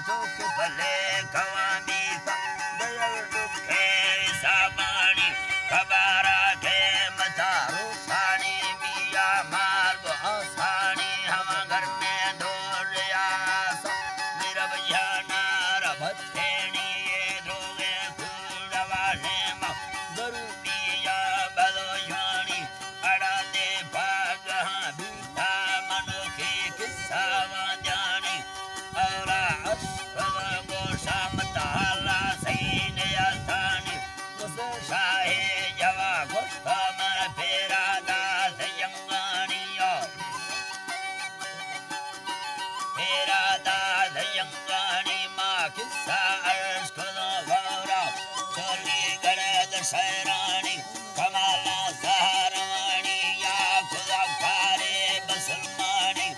सुख भले खवानी सा दयाल दुखे सामानी खबारा के मतारू सानी मिया मार्ग आसानी हम घर में दौड़या सा मेरा भैया नार भत्तेनी ये droगे फूलवाले मा दरू पिया बलोयानी अड़ा दे भाग हाँ बीता मनो की किस्सा जानी औरा अस्पदा गोशा मताला सैने आसानी उस शाहे जवा गोस्ता मर फेरा दास यंगानिया फेरा दास यंगानी माँ किस्सा अस्कुलो गौरा चोली गड़द शैरानी कमाला सहारवानी या खुदा कारे बसलमानी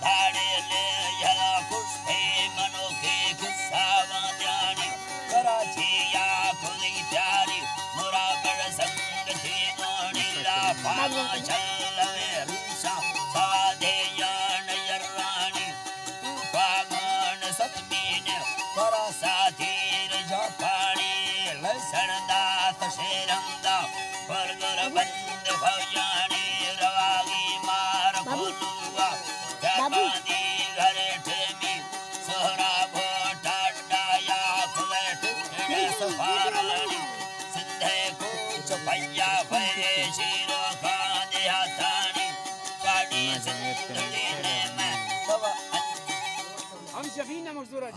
धाड़े ले यला कुश्ते मनो के किस्सा वाद्यानी कराची या खुदी प्यारी मुरा बड़ संग थी गोनी ला पामा चलवे रूसा साधे यान यर्रानी तू पागन सतमीने करा साथीर जापानी लसन दात शेरंदा परगर बंद भयानी रवागी मार खोलुआ जापानी घरे ठेमी सोहरा भोटा डाया खुले टुकड़े सफारानी सिंधे कुछ भैया भये शीरो खाने हाथानी गाड़ी सिंधड़ी ने मैं हम शफीना मजदूर